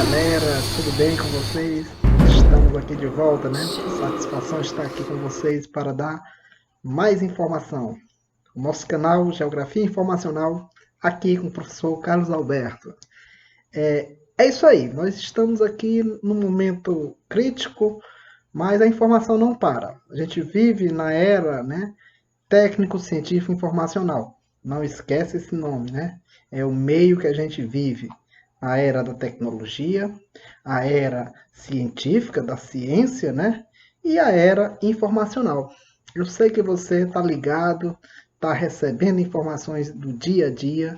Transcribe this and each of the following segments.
galera, tudo bem com vocês? Estamos aqui de volta, né? Satisfação estar aqui com vocês para dar mais informação. O nosso canal Geografia Informacional, aqui com o professor Carlos Alberto. É isso aí, nós estamos aqui num momento crítico, mas a informação não para. A gente vive na era, né, técnico-científico informacional. Não esquece esse nome, né? É o meio que a gente vive. A era da tecnologia, a era científica, da ciência, né? E a era informacional. Eu sei que você está ligado, está recebendo informações do dia a dia,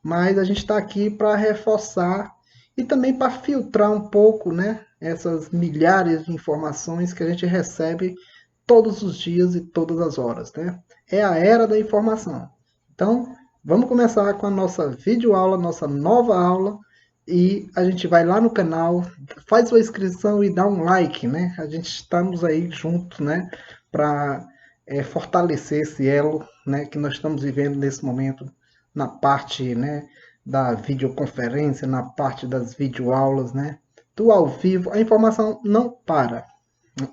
mas a gente está aqui para reforçar e também para filtrar um pouco, né? Essas milhares de informações que a gente recebe todos os dias e todas as horas, né? É a era da informação. Então, vamos começar com a nossa videoaula, nossa nova aula, e a gente vai lá no canal, faz sua inscrição e dá um like, né? A gente estamos aí juntos, né? Para fortalecer esse elo, né? Que nós estamos vivendo nesse momento na parte, né? Da videoconferência, na parte das videoaulas, né? Do ao vivo, a informação não para.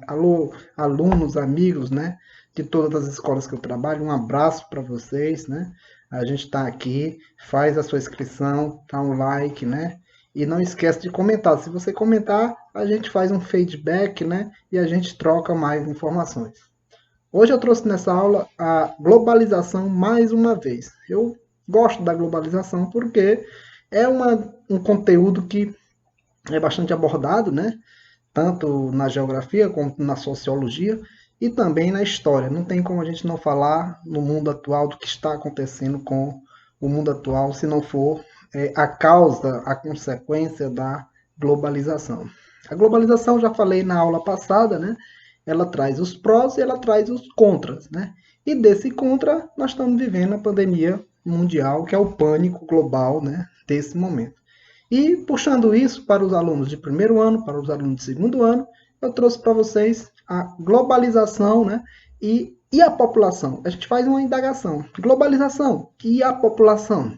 Alô, alunos, amigos, né? De todas as escolas que eu trabalho, um abraço para vocês, né? A gente está aqui, faz a sua inscrição, dá um like, né? E não esquece de comentar. Se você comentar, a gente faz um feedback, né? E a gente troca mais informações. Hoje eu trouxe nessa aula a globalização mais uma vez. Eu gosto da globalização porque é um conteúdo que é bastante abordado, né? Tanto na geografia como na sociologia e também na história. Não tem como a gente não falar no mundo atual do que está acontecendo com o mundo atual, se não for a causa, a consequência da globalização. A globalização, já falei na aula passada, né? Ela traz os prós e ela traz os contras, né? E desse contra, nós estamos vivendo a pandemia mundial, que é o pânico global, né? Desse momento. E puxando isso para os alunos de primeiro ano, para os alunos de segundo ano, eu trouxe para vocês a globalização, né? E a população. A gente faz uma indagação. Globalização e a população.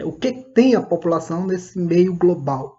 O que tem a população nesse meio global?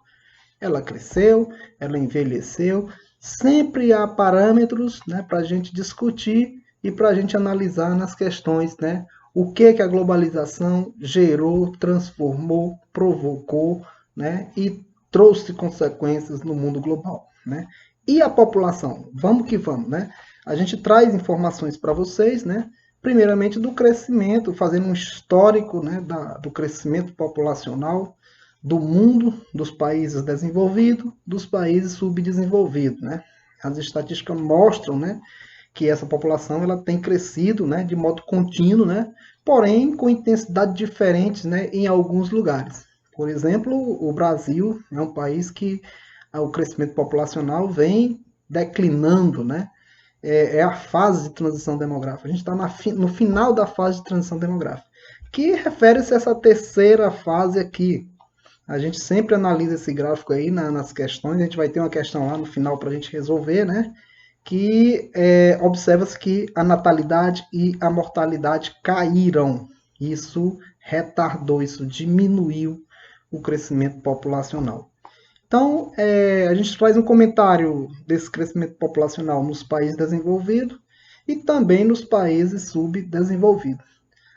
Ela cresceu, ela envelheceu. Sempre há parâmetros, né, para a gente discutir e para a gente analisar nas questões, né? O que a globalização gerou, transformou, provocou, né? E trouxe consequências no mundo global, né? E a população? Vamos que vamos, né? A gente traz informações para vocês, né? Primeiramente do crescimento, fazendo um histórico, né, do crescimento populacional do mundo, dos países desenvolvidos, dos países subdesenvolvidos, né? As estatísticas mostram, né, que essa população ela tem crescido, né, de modo contínuo, né, porém com intensidade diferentes, né, em alguns lugares. Por exemplo, o Brasil é um país que o crescimento populacional vem declinando, né? É a fase de transição demográfica. A gente está no final da fase de transição demográfica, que refere-se a essa terceira fase aqui. A gente sempre analisa esse gráfico aí nas questões. A gente vai ter uma questão lá no final para a gente resolver, né? Que observa-se que a natalidade e a mortalidade caíram. Isso retardou, isso diminuiu o crescimento populacional. Então, a gente faz um comentário desse crescimento populacional nos países desenvolvidos e também nos países subdesenvolvidos.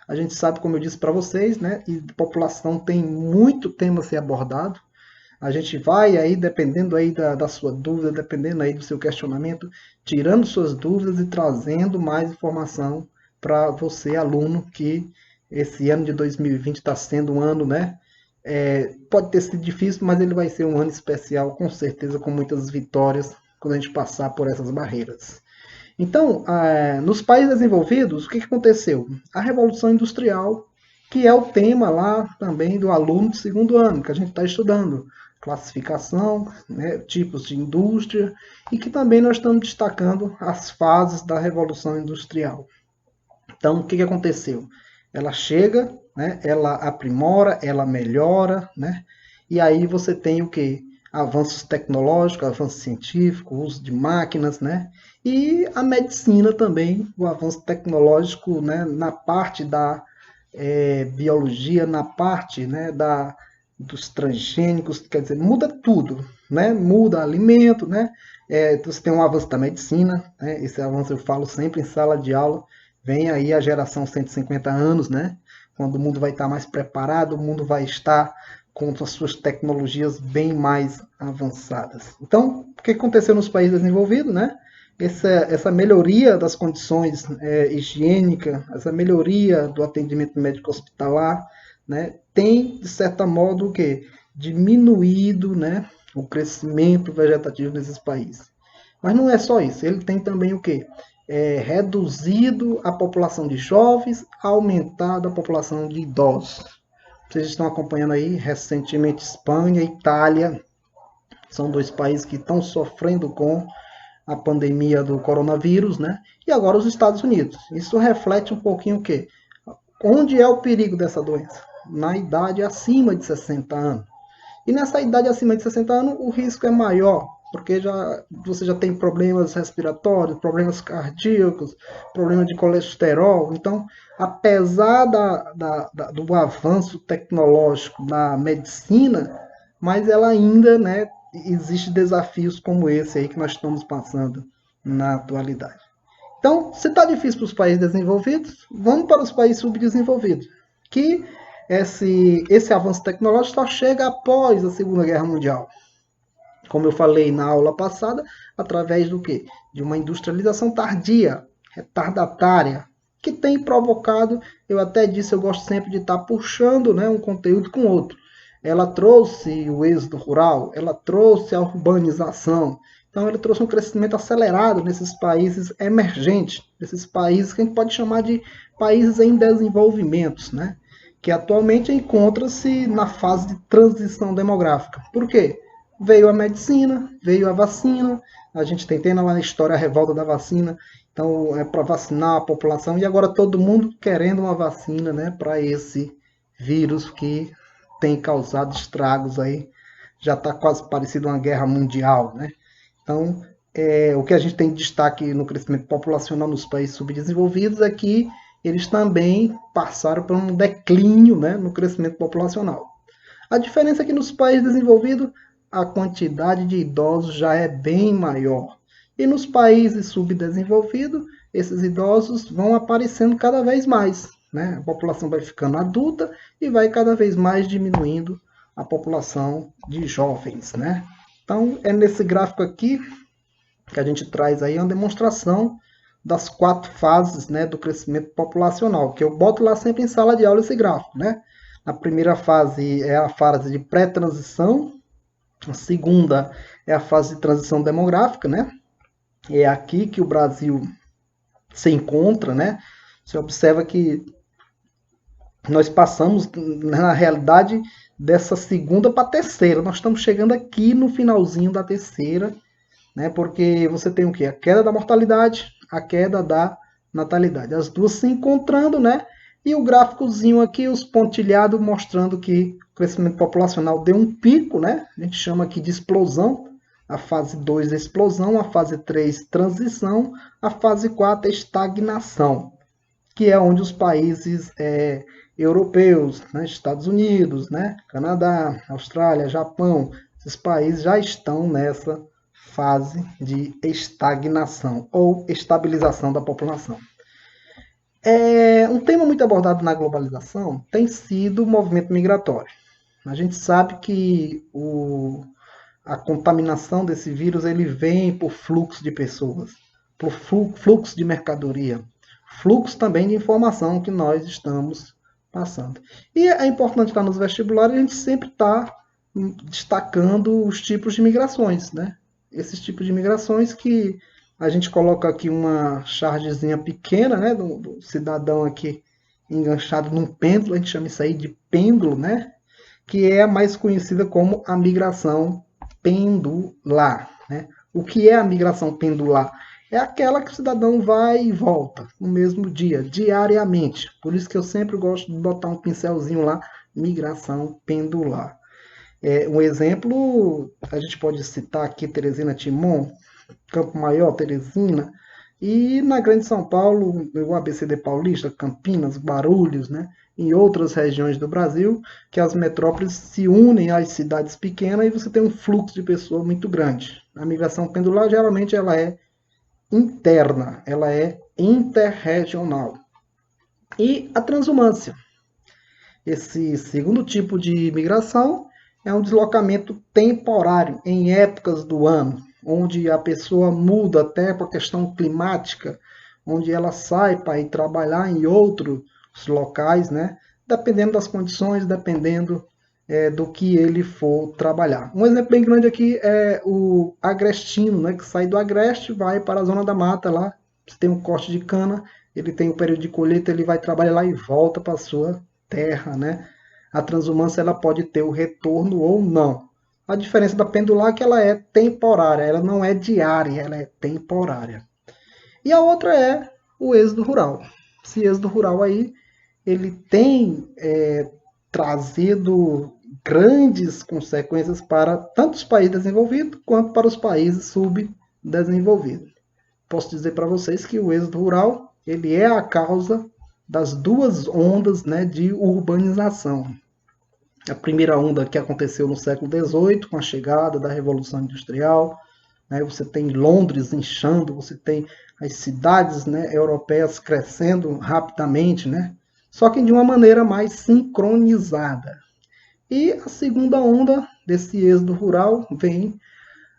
A gente sabe, como eu disse para vocês, né, e população tem muito tema a ser abordado. A gente vai aí, dependendo aí da sua dúvida, dependendo aí do seu questionamento, tirando suas dúvidas e trazendo mais informação para você, aluno, que esse ano de 2020 está sendo um ano, né? Pode ter sido difícil, mas ele vai ser um ano especial, com certeza, com muitas vitórias, quando a gente passar por essas barreiras. Então, nos países desenvolvidos, o que aconteceu? A Revolução Industrial, que é o tema lá também do aluno do segundo ano, que a gente está estudando. Classificação, né, tipos de indústria, e que também nós estamos destacando as fases da Revolução Industrial. Então, o que aconteceu? Ela chega, né, ela aprimora, ela melhora, né, e aí você tem o que? Avanços tecnológicos, avanço científico, uso de máquinas, né? E a medicina também, o avanço tecnológico, né, na parte da biologia, na parte, né, dos transgênicos, quer dizer, muda tudo, né? Muda alimento, né? Você tem um avanço da medicina, né? Esse avanço eu falo sempre em sala de aula. Vem aí a geração 150 anos, né? Quando o mundo vai estar mais preparado, o mundo vai estar com as suas tecnologias bem mais avançadas. Então, o que aconteceu nos países desenvolvidos, né? Essa melhoria das condições higiênicas, essa melhoria do atendimento médico hospitalar, né, tem, de certa modo, o quê? Diminuído, né, o crescimento vegetativo nesses países. Mas não é só isso, ele tem também o quê? Reduzido a população de jovens, aumentado a população de idosos. Vocês estão acompanhando aí, recentemente, Espanha e Itália são dois países que estão sofrendo com a pandemia do coronavírus, né? E agora os Estados Unidos. Isso reflete um pouquinho o quê? Onde é o perigo dessa doença? Na idade acima de 60 anos. E nessa idade acima de 60 anos, o risco é maior, porque você já tem problemas respiratórios, problemas cardíacos, problema de colesterol. Então, apesar do avanço tecnológico na medicina, mas ela ainda, né, existe desafios como esse aí que nós estamos passando na atualidade. Então, se está difícil para os países desenvolvidos, vamos para os países subdesenvolvidos, que esse avanço tecnológico só chega após a Segunda Guerra Mundial. Como eu falei na aula passada, através do quê? De uma industrialização tardia, retardatária, que tem provocado, eu até disse, eu gosto sempre de estar puxando, né, um conteúdo com outro. Ela trouxe o êxodo rural, ela trouxe a urbanização, então ele trouxe um crescimento acelerado nesses países emergentes, nesses países que a gente pode chamar de países em desenvolvimento, né? Que atualmente encontra-se na fase de transição demográfica. Por quê? Veio a medicina, veio a vacina, a gente tem lá na história a revolta da vacina, então é para vacinar a população, e agora todo mundo querendo uma vacina, né, para esse vírus que tem causado estragos aí, já está quase parecido uma guerra mundial, né? Então, o que a gente tem de destaque no crescimento populacional nos países subdesenvolvidos é que eles também passaram por um declínio, né, no crescimento populacional. A diferença é que nos países desenvolvidos a quantidade de idosos já é bem maior. E nos países subdesenvolvidos, esses idosos vão aparecendo cada vez mais. Né? A população vai ficando adulta e vai cada vez mais diminuindo a população de jovens. Né? Então, é nesse gráfico aqui que a gente traz aí uma demonstração das 4 fases, né, do crescimento populacional, que eu boto lá sempre em sala de aula esse gráfico. Né? A primeira fase é a fase de pré-transição, a segunda é a fase de transição demográfica, né? É aqui que o Brasil se encontra, né? Você observa que nós passamos, na realidade, dessa segunda para a terceira. Nós estamos chegando aqui no finalzinho da terceira, né? Porque você tem o quê? A queda da mortalidade, a queda da natalidade. As duas se encontrando, né? E o gráficozinho aqui, os pontilhados, mostrando que o crescimento populacional deu um pico, né? A gente chama aqui de explosão. A fase 2 é explosão, a fase 3 transição, a fase 4 é estagnação, que é onde os países europeus, né, Estados Unidos, né, Canadá, Austrália, Japão, esses países já estão nessa fase de estagnação ou estabilização da população. Um tema muito abordado na globalização tem sido o movimento migratório. A gente sabe que a contaminação desse vírus ele vem por fluxo de pessoas, por fluxo de mercadoria, fluxo também de informação que nós estamos passando. E é importante estar nos vestibulares, a gente sempre está destacando os tipos de migrações, né? Esses tipos de migrações que a gente coloca aqui uma chargezinha pequena, né, do cidadão aqui enganchado num pêndulo, a gente chama isso aí de pêndulo, né, que é a mais conhecida como a migração pendular. Né? O que é a migração pendular? É aquela que o cidadão vai e volta no mesmo dia, diariamente. Por isso que eu sempre gosto de botar um pincelzinho lá, migração pendular. Um exemplo, a gente pode citar aqui Teresina Timon, Campo Maior, Teresina, e na Grande São Paulo, o ABCD Paulista, Campinas, Guarulhos, né? em outras regiões do Brasil, que as metrópoles se unem às cidades pequenas e você tem um fluxo de pessoas muito grande. A migração pendular geralmente ela é interna, ela é interregional. E a transumância. Esse segundo tipo de migração é um deslocamento temporário em épocas do ano, onde a pessoa muda até para a questão climática, onde ela sai para ir trabalhar em outros locais, né? Dependendo das condições, dependendo do que ele for trabalhar. Um exemplo bem grande aqui é o agrestino, né? Que sai do agreste, vai para a zona da mata lá, tem um corte de cana, ele tem o período de colheita, ele vai trabalhar lá e volta para a sua terra, né? A transumância ela pode ter o retorno ou não. A diferença da pendular é que ela é temporária, ela não é diária, ela é temporária. E a outra é o êxodo rural. Esse êxodo rural aí, ele tem trazido grandes consequências para tanto os países desenvolvidos quanto para os países subdesenvolvidos. Posso dizer para vocês que o êxodo rural ele é a causa das duas ondas, né, de urbanização. A primeira onda que aconteceu no século XVIII, com a chegada da Revolução Industrial, né, você tem Londres inchando, você tem as cidades, né, europeias crescendo rapidamente, né, só que de uma maneira mais sincronizada. E a segunda onda desse êxodo rural vem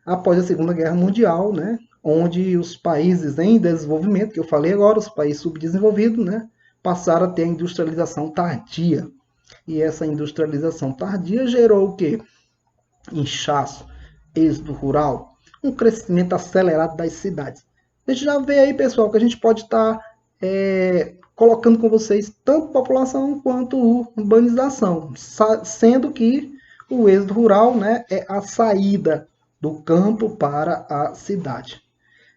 após a Segunda Guerra Mundial, né, onde os países em desenvolvimento, que eu falei agora, os países subdesenvolvidos, né, passaram a ter a industrialização tardia. E essa industrialização tardia gerou o quê? Inchaço, êxodo rural, um crescimento acelerado das cidades. A gente já vê aí, pessoal, que a gente pode estar colocando com vocês tanto população quanto urbanização, sendo que o êxodo rural, né, é a saída do campo para a cidade.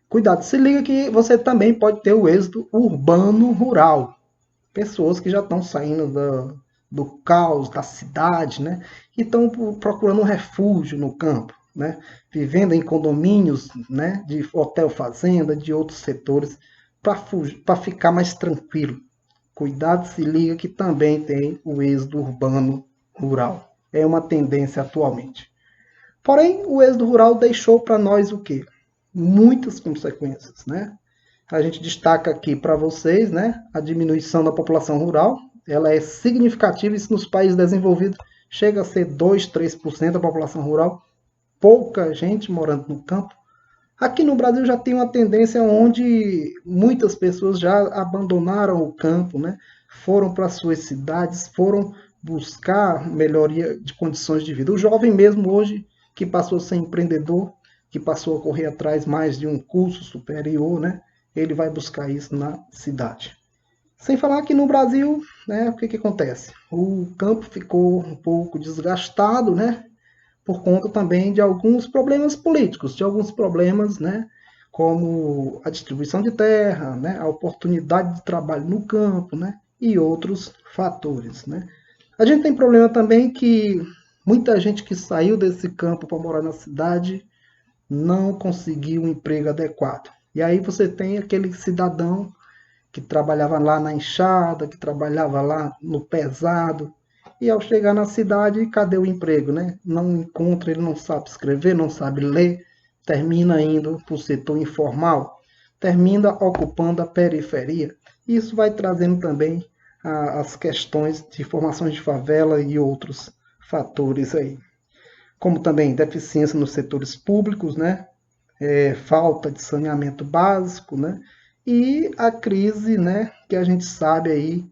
Cuidado, se liga que você também pode ter o êxodo urbano-rural. Pessoas que já estão saindo do caos da cidade, né? E estão procurando um refúgio no campo, né? Vivendo em condomínios, né? De hotel fazenda, de outros setores, para ficar mais tranquilo. Cuidado, se liga que também tem o êxodo urbano-rural. É uma tendência atualmente. Porém, o êxodo rural deixou para nós o quê? Muitas consequências, né? A gente destaca aqui para vocês, né, a diminuição da população rural. Ela é significativa, isso nos países desenvolvidos chega a ser 2, 3% da população rural. Pouca gente morando no campo. Aqui no Brasil já tem uma tendência onde muitas pessoas já abandonaram o campo, né? Foram para suas cidades, foram buscar melhoria de condições de vida. O jovem mesmo hoje, que passou a ser empreendedor, que passou a correr atrás mais de um curso superior, né? Ele vai buscar isso na cidade. Sem falar que no Brasil, né, o que acontece? O campo ficou um pouco desgastado, né? Por conta também de alguns problemas políticos, de alguns problemas, né? Como a distribuição de terra, né? A oportunidade de trabalho no campo, né? E outros fatores, né? A gente tem problema também que muita gente que saiu desse campo para morar na cidade não conseguiu um emprego adequado. E aí você tem aquele cidadão que trabalhava lá na enxada, que trabalhava lá no pesado, e ao chegar na cidade, cadê o emprego, né? Não encontra, ele não sabe escrever, não sabe ler, termina indo para o setor informal, termina ocupando a periferia. Isso vai trazendo também as questões de formações de favela e outros fatores aí. Como também deficiência nos setores públicos, né? Falta de saneamento básico, né? E a crise, né, que a gente sabe aí,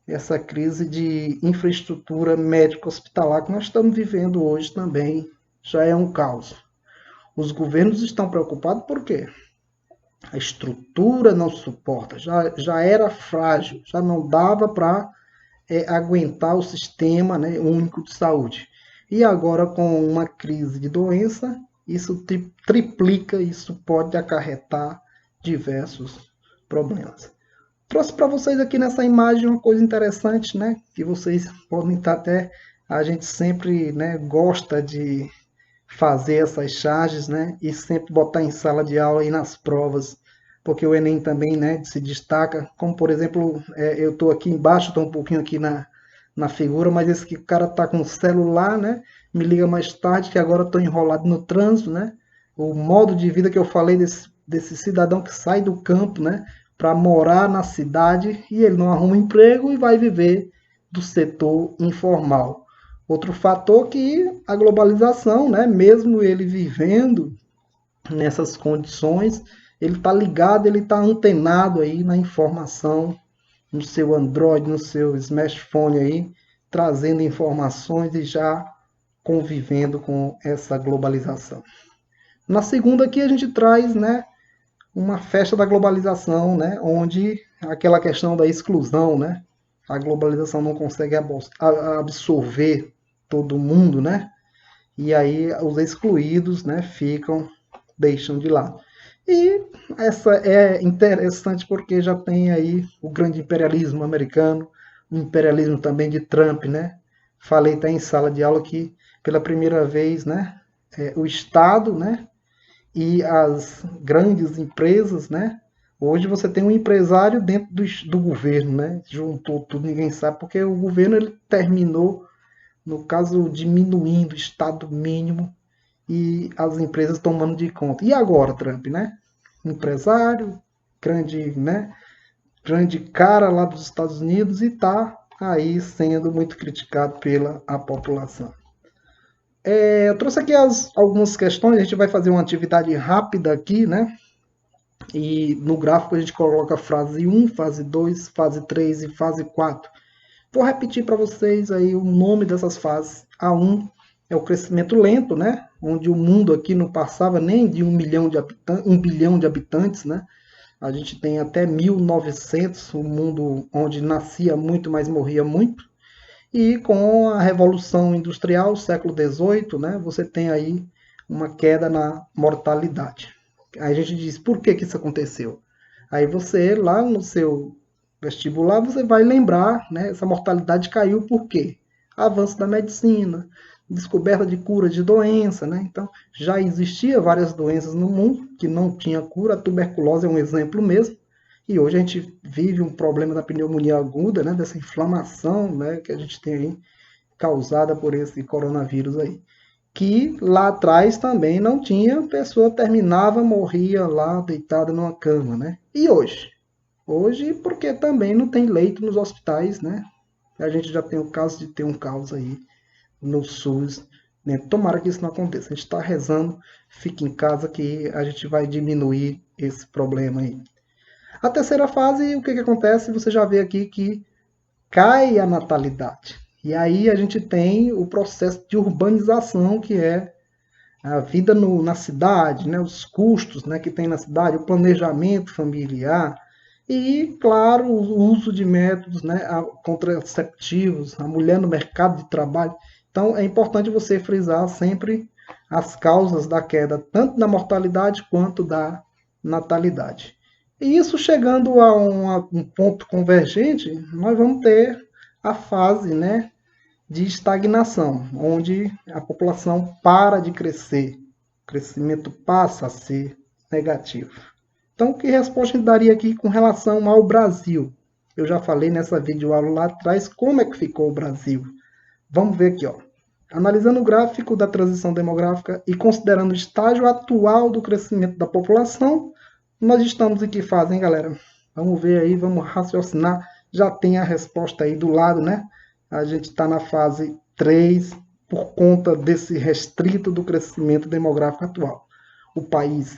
essa crise de infraestrutura médico-hospitalar que nós estamos vivendo hoje também, já é um caos. Os governos estão preocupados por quê? A estrutura não suporta, já era frágil, já não dava para aguentar o sistema, né, único de saúde. E agora com uma crise de doença, isso triplica, isso pode acarretar diversos problemas. Trouxe para vocês aqui nessa imagem uma coisa interessante, né? Que vocês podem estar até... A gente sempre, né, gosta de fazer essas charges, né? E sempre botar em sala de aula e nas provas, porque o Enem também, né, se destaca. Como, por exemplo, eu estou aqui embaixo, estou um pouquinho aqui na figura, mas esse que o cara tá com o celular, né? Me liga mais tarde que agora estou enrolado no trânsito, né? O modo de vida que eu falei desse cidadão que sai do campo, né? Para morar na cidade e ele não arruma emprego e vai viver do setor informal. Outro fator que a globalização, né? Mesmo ele vivendo nessas condições, ele está ligado, ele está antenado aí na informação no seu Android, no seu smartphone aí, trazendo informações e já convivendo com essa globalização. Na segunda aqui a gente traz, né, uma festa da globalização, né, onde aquela questão da exclusão, né, a globalização não consegue absorver todo mundo, né, e aí os excluídos, né, deixam de lado. E essa é interessante porque já tem aí o grande imperialismo americano, o imperialismo também de Trump, né? Falei até em sala de aula que pela primeira vez, né, o Estado, né, e as grandes empresas, né? Hoje você tem um empresário dentro do governo, né? Juntou tudo, ninguém sabe porque o governo ele terminou, no caso, diminuindo o Estado mínimo e as empresas tomando de conta. E agora, Trump, né? Empresário, grande, né? Grande cara lá dos Estados Unidos e está aí sendo muito criticado pela a população. Eu trouxe aqui algumas questões, a gente vai fazer uma atividade rápida aqui, né? E no gráfico a gente coloca fase 1, fase 2, fase 3 e fase 4. Vou repetir para vocês aí o nome dessas fases. A 1 é o crescimento lento, né? Onde o mundo aqui não passava nem de 1 bilhão de habitantes, né? A gente tem até 1900, um mundo onde nascia muito, mas morria muito. E com a Revolução Industrial, século XVIII, né, você tem aí uma queda na mortalidade. Aí a gente diz, por que isso aconteceu? Aí você, lá no seu vestibular, você vai lembrar, né, essa mortalidade caiu por quê? Avanço da medicina, descoberta de cura de doença, né? Então, já existia várias doenças no mundo que não tinha cura, a tuberculose é um exemplo mesmo, e hoje a gente vive um problema da pneumonia aguda, né, dessa inflamação, né, que a gente tem aí, causada por esse coronavírus aí. Que lá atrás também não tinha, a pessoa terminava, morria lá deitada numa cama, né? E hoje? Hoje, porque também não tem leito nos hospitais, né? A gente já tem o caso de ter um caos aí no SUS, né? Tomara que isso não aconteça. A gente está rezando, fique em casa que a gente vai diminuir esse problema aí. A terceira fase, o que acontece? Você já vê aqui que cai a natalidade. E aí a gente tem o processo de urbanização, que é a vida na cidade, né, os custos, né, que tem na cidade, o planejamento familiar e, claro, o uso de métodos, né, contraceptivos, a mulher no mercado de trabalho. Então é importante você frisar sempre as causas da queda, tanto da mortalidade quanto da natalidade. E isso chegando a um ponto convergente, nós vamos ter a fase, né, de estagnação, onde a população para de crescer, o crescimento passa a ser negativo. Então, que resposta eu daria aqui com relação ao Brasil? Eu já falei nessa videoaula lá atrás como é que ficou o Brasil. Vamos ver aqui, ó. Analisando o gráfico da transição demográfica e considerando o estágio atual do crescimento da população, nós estamos em que fase, hein, galera? Vamos ver aí, vamos raciocinar. Já tem a resposta aí do lado, né? A gente está na fase 3 por conta desse restrito do crescimento demográfico atual. O país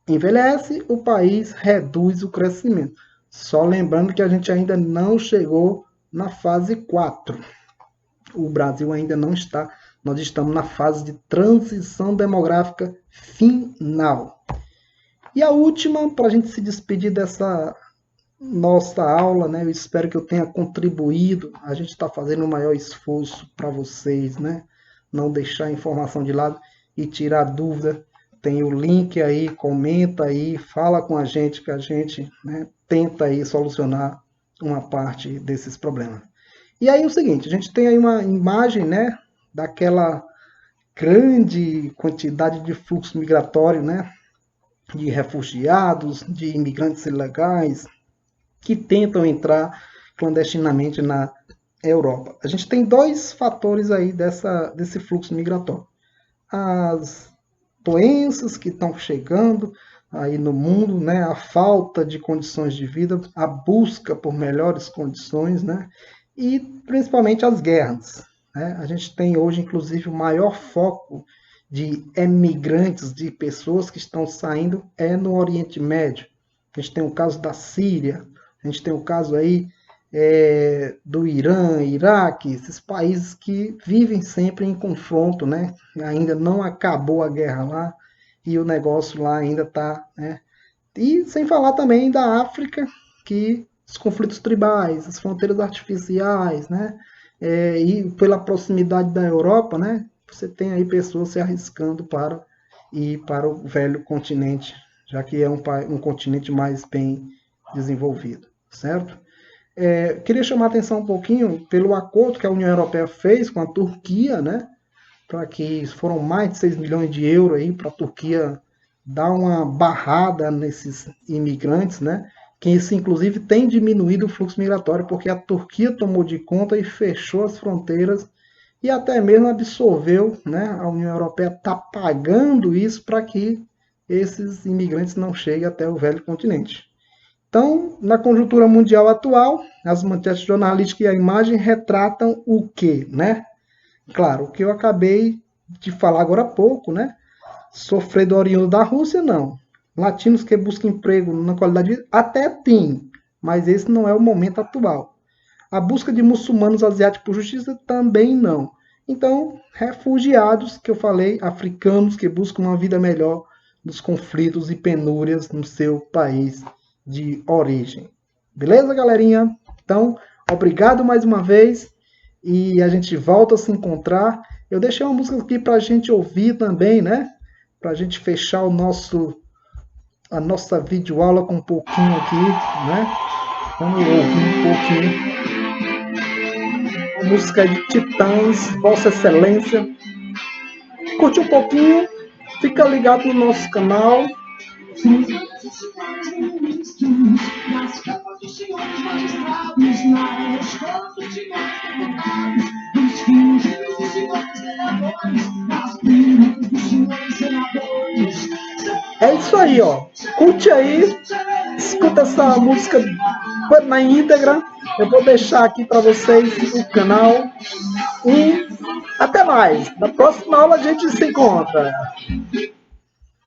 envelhece, o país reduz o crescimento. Só lembrando que a gente ainda não chegou na fase 4. O Brasil ainda não está, nós estamos na fase de transição demográfica final. E a última, para a gente se despedir dessa nossa aula, né? Eu espero que eu tenha contribuído. A gente está fazendo o maior esforço para vocês, né? Não deixar a informação de lado e tirar dúvida. Tem o link aí, comenta aí, fala com a gente que a gente, né, tenta aí solucionar uma parte desses problemas. E aí o seguinte, a gente tem aí uma imagem, né, daquela grande quantidade de fluxo migratório, né, de refugiados, de imigrantes ilegais, que tentam entrar clandestinamente na Europa. A gente tem dois fatores aí desse fluxo migratório. As doenças que estão chegando aí no mundo, né? A falta de condições de vida, a busca por melhores condições, né? E principalmente as guerras, né? A gente tem hoje, inclusive, o maior foco de emigrantes, de pessoas que estão saindo, é no Oriente Médio. A gente tem o caso da Síria, a gente tem o caso aí do Irã, Iraque, esses países que vivem sempre em confronto, né? Ainda não acabou a guerra lá e o negócio lá ainda está, né? E sem falar também da África, que os conflitos tribais, as fronteiras artificiais, né? E pela proximidade da Europa, né? Você tem aí pessoas se arriscando para ir para o velho continente, já que é um continente mais bem desenvolvido, certo? Queria chamar a atenção um pouquinho pelo acordo que a União Europeia fez com a Turquia, né? Para que foram mais de 6 milhões de euros aí para a Turquia dar uma barrada nesses imigrantes, né? Que isso, inclusive, tem diminuído o fluxo migratório, porque a Turquia tomou de conta e fechou as fronteiras e até mesmo absorveu, né? A União Europeia está pagando isso para que esses imigrantes não cheguem até o velho continente. Então, na conjuntura mundial atual, as manchetes jornalísticas e a imagem retratam o quê, né? Claro, o que eu acabei de falar agora há pouco, né? Sofrer oriundo da Rússia, não. Latinos que buscam emprego na qualidade de vida, até tem, mas esse não é o momento atual. A busca de muçulmanos asiáticos por justiça também não. Então, refugiados, que eu falei, africanos que buscam uma vida melhor dos conflitos e penúrias no seu país de origem. Beleza, galerinha? Então, obrigado mais uma vez e a gente volta a se encontrar. Eu deixei uma música aqui para a gente ouvir também, né? Para a gente fechar a nossa videoaula com um pouquinho aqui, né? Vamos ouvir um pouquinho. A música de Titãs, Vossa Excelência. Curte um pouquinho, fica ligado no nosso canal. Nas capas dos senhores magistrados, nas escolas dos senhores deputados, nos fingidos dos senhores vereadores, nas primas dos senhores senadores. É isso aí, ó. Curte aí, escuta essa música na íntegra. Eu vou deixar aqui para vocês no canal. E até mais. Na próxima aula a gente se encontra.